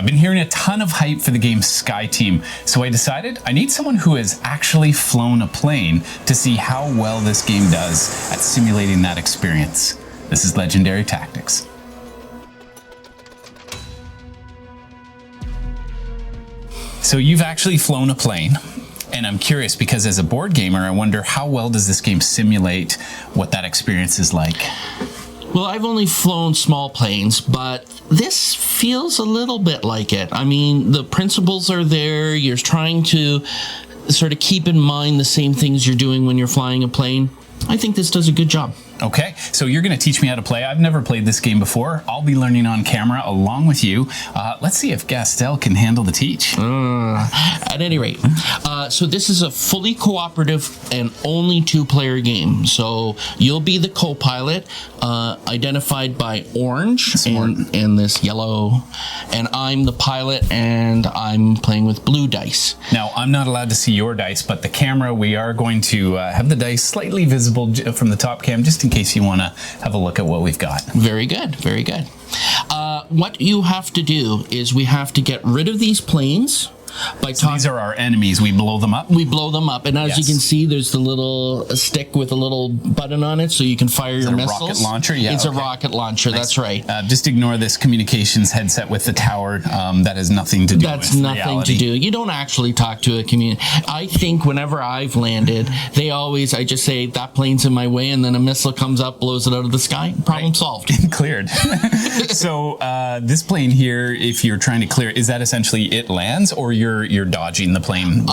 I've been hearing a ton of hype for the game SkyTeam, so I decided I need someone who has actually flown a plane to see how well this game does at simulating that experience. This is Legendary Tactics. So you've actually flown a plane, and I'm curious because as a board gamer, I wonder how well does this game simulate what that experience is like? Well, I've only flown small planes, but this feels a little bit like it. I mean, the principles are there. You're trying to sort of keep in mind the same things you're doing when you're flying a plane. I think this does a good job. Okay, so you're going to teach me how to play. I've never played this game before. I'll be learning on camera along with you. Let's see if Gastel can handle the teach. At any rate, so this is a fully cooperative and only two-player game. So you'll be the co-pilot, identified by orange and this yellow, and I'm the pilot, and I'm playing with blue dice. Now, I'm not allowed to see your dice, but the camera, we are going to have the dice slightly visible from the top cam, just in case you want to have a look at what we've got. Very good, very good. What you have to do is we have to get rid of these planes. These are our enemies. We blow them up? We blow them up. And as you can see, there's the little stick with a little button on it so you can fire your missiles. Rocket launcher? Yeah, it's a rocket launcher. That's right. Just ignore this communications headset with the tower. That has nothing to do with reality. That's nothing to do. You don't actually talk to a community. I think whenever I've landed, I just say, that plane's in my way, and then a missile comes up, blows it out of the sky. Problem solved. Cleared. So this plane here, if you're trying to clear, is that essentially it lands, or you're dodging the plane?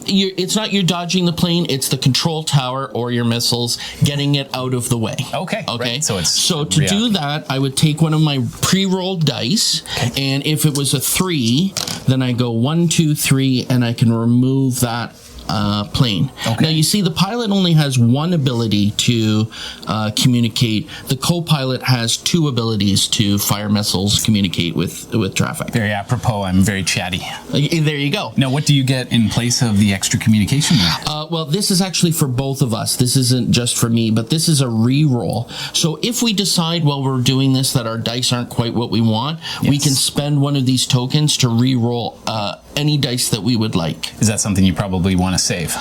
It's not you're dodging the plane, it's the control tower or your missiles getting it out of the way. Okay. Right. So to do that, I would take one of my pre-rolled dice, and if it was a 3, then I go 1, 2, 3, and I can remove that plane. Now you see the pilot only has one ability to communicate. The co-pilot has 2 abilities to fire missiles, communicate with traffic. Very apropos. I'm very chatty. There you go. Now what do you get in place of the extra communication? Well, this is actually for both of us. This isn't just for me, but this is a re-roll. So if we decide while we're doing this that our dice aren't quite what we want, we can spend one of these tokens to re-roll any dice that we would like. Is that something you probably want to save?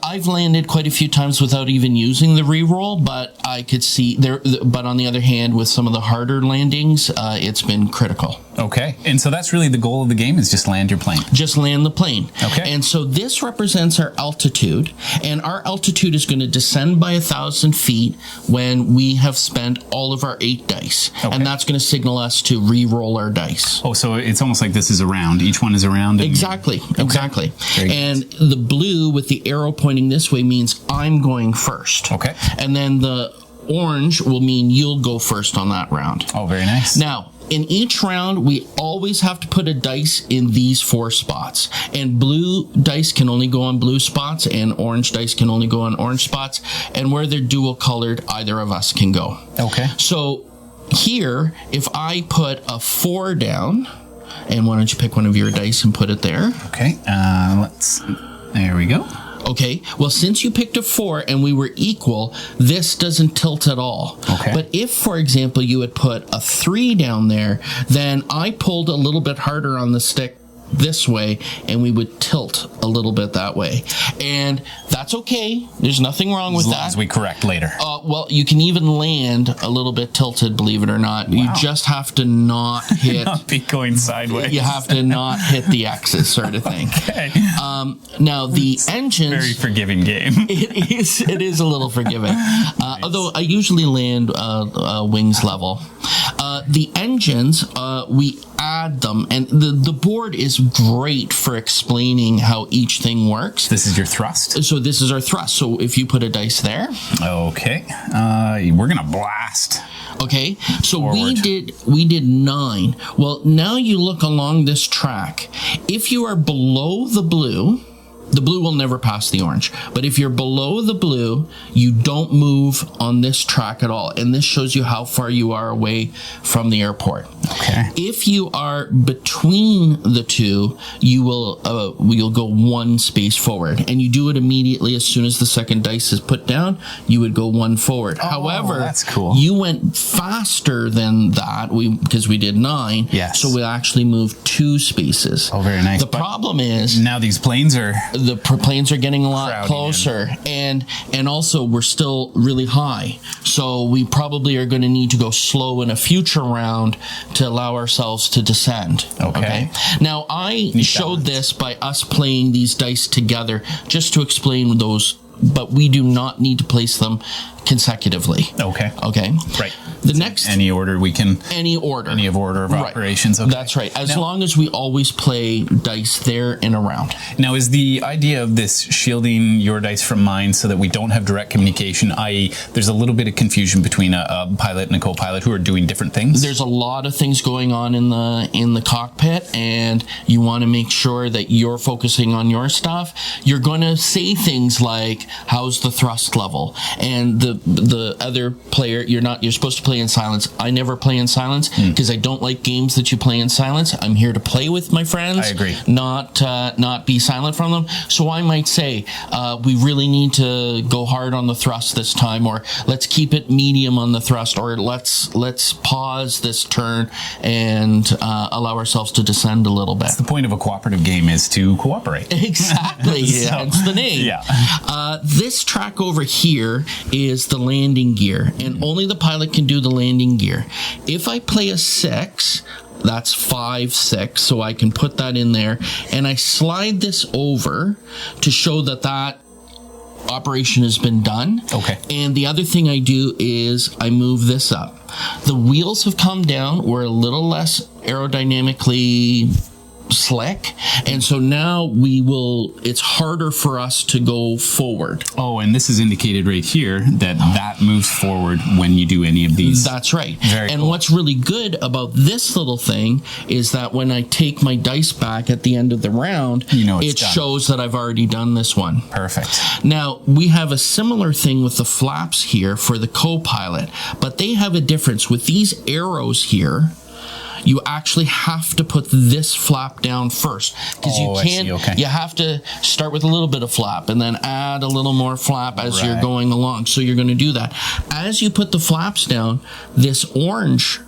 I've landed quite a few times without even using the reroll, but I could see there. But on the other hand, with some of the harder landings, it's been critical. Okay, and so that's really the goal of the game, is just land your plane. Just land the plane. Okay. And so this represents our altitude, and our altitude is going to descend by 1,000 feet when we have spent all of our 8 dice, and that's going to signal us to re-roll our dice. Oh, so it's almost like this is a round. Each one is a round. Exactly. And the blue with the arrow pointing this way means I'm going first. Okay. And then the orange will mean you'll go first on that round. Oh, very nice. Now, in each round, we always have to put a dice in these 4 spots. And blue dice can only go on blue spots, and orange dice can only go on orange spots. And where they're dual colored, either of us can go. Okay. So here, if I put a 4 down, and why don't you pick one of your dice and put it there? Okay. There we go. Okay, well, since you picked a 4 and we were equal, this doesn't tilt at all. Okay. But if, for example, you had put a 3 down there, then I pulled a little bit harder on the stick this way, and we would tilt a little bit that way. And that's okay. There's nothing wrong with that. As long as we correct later. Well, you can even land a little bit tilted, believe it or not. Wow. You just have to not hit... not be going sideways. You have to not hit the axis, sort of thing. Okay. Now, the engines... Very forgiving game. It is a little forgiving. Nice. Although I usually land wings level. The engines, we add them, and the board is great for explaining how each thing works. This is your thrust? So this is our thrust. So if you put a dice there. Okay. We're going to blast. Okay. So forward. we did 9. Well, now you look along this track. If you are below the blue, The blue will never pass the orange. But if you're below the blue, you don't move on this track at all. And this shows you how far you are away from the airport. Okay. If you are between the two, you'll go one space forward. And you do it immediately as soon as the second dice is put down, you would go one forward. Oh, However, that's cool. You went faster than that because we did 9. Yes. So we actually moved 2 spaces. Oh, very nice. The problem is now these planes are... the planes are getting a lot crowding closer, and also we're still really high, so we probably are going to need to go slow in a future round to allow ourselves to descend. Okay. Now I showed this by us playing these dice together just to explain those, but we do not need to place them consecutively. Okay. Right. The next... Any order we can... Any order. Any of order of operations. Okay. That's right. As long as we always play dice there and around. Now, is the idea of this shielding your dice from mine so that we don't have direct communication, i.e. there's a little bit of confusion between a pilot and a co-pilot who are doing different things? There's a lot of things going on in the cockpit, and you want to make sure that you're focusing on your stuff. You're going to say things like, how's the thrust level? And the other player, you're supposed to play in silence. I never play in silence because I don't like games that you play in silence. I'm here to play with my friends. I agree. Not be silent from them. So I might say, we really need to go hard on the thrust this time, or let's keep it medium on the thrust, or let's pause this turn and allow ourselves to descend a little bit. That's the point of a cooperative game, is to cooperate. Exactly. Hence the name. Yeah. This track over here is the landing gear, and only the pilot can do the landing gear. If I play a 6, that's 5, 6, so I can put that in there, and I slide this over to show that operation has been done. Okay. And the other thing I do is I move this up. The wheels have come down. We're a little less aerodynamically slick, and so now it's harder for us to go forward. Oh, and this is indicated right here that moves forward when you do any of these. That's right. Very and cool. What's really good about this little thing is that when I take my dice back at the end of the round, it shows that I've already done this one. Perfect. Now, we have a similar thing with the flaps here for the co-pilot, but they have a difference. With these arrows here, you actually have to put this flap down first, because you can't. Okay. You have to start with a little bit of flap and then add a little more flap as you're going along. So you're going to do that. As you put the flaps down, this orange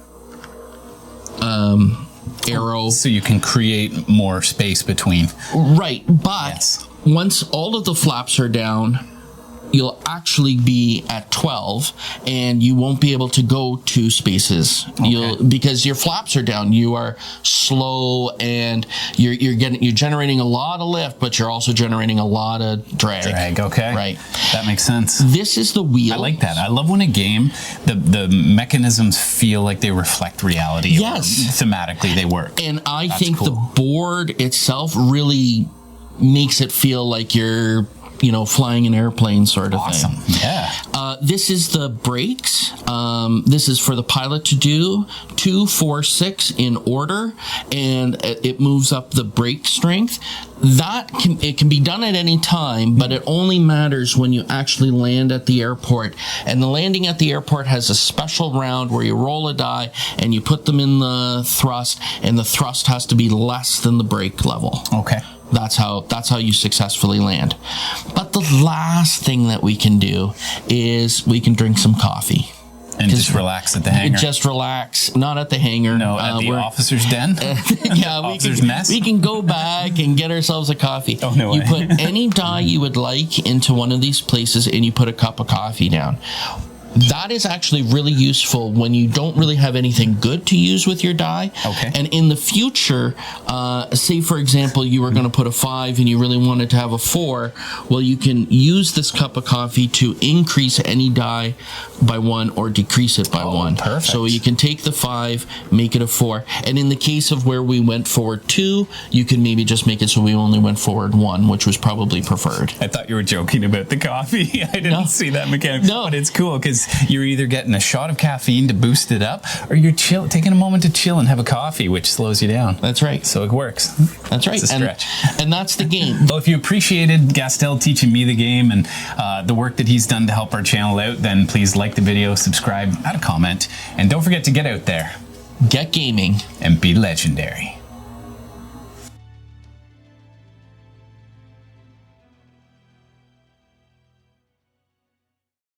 arrow. So you can create more space between. Right, but once all of the flaps are down, you'll actually be at 12, and you won't be able to go 2 spaces. Because your flaps are down. You are slow, and you're generating a lot of lift, but you're also generating a lot of drag. Okay. Right. That makes sense. This is the wheel. I like that. I love when a game, the mechanisms feel like they reflect reality. Yes. Or thematically they work. And I think the board itself really makes it feel like you're flying an airplane sort of thing. Yeah. This is the brakes. This is for the pilot to do 2, 4, 6 in order, and it moves up the brake strength. It can be done at any time, but it only matters when you actually land at the airport. And the landing at the airport has a special round where you roll a die and you put them in the thrust, and the thrust has to be less than the brake level. Okay. That's how you successfully land. But the last thing that we can do is we can drink some coffee. And just relax at the hangar. Just relax, not at the hangar. No, at the officer's den? We can go back and get ourselves a coffee. Oh, no way. You put any die you would like into one of these places, and you put a cup of coffee down. That is actually really useful when you don't really have anything good to use with your die. Okay. And in the future, say, for example, you were going to put a 5 and you really wanted to have a 4, well, you can use this cup of coffee to increase any die by 1 or decrease it by 1. Perfect. So you can take the 5, make it a 4. And in the case of where we went forward 2, you can maybe just make it so we only went forward 1, which was probably preferred. I thought you were joking about the coffee. I didn't see that mechanic. No. But it's cool because days. You're either getting a shot of caffeine to boost it up, or you're taking a moment to chill and have a coffee, which slows you down. That's right. So it works. That's right. It's a stretch. And that's the game. Well, if you appreciated Gastel teaching me the game and the work that he's done to help our channel out, then please like the video, subscribe, add a comment, and don't forget to get out there. Get gaming. And be legendary.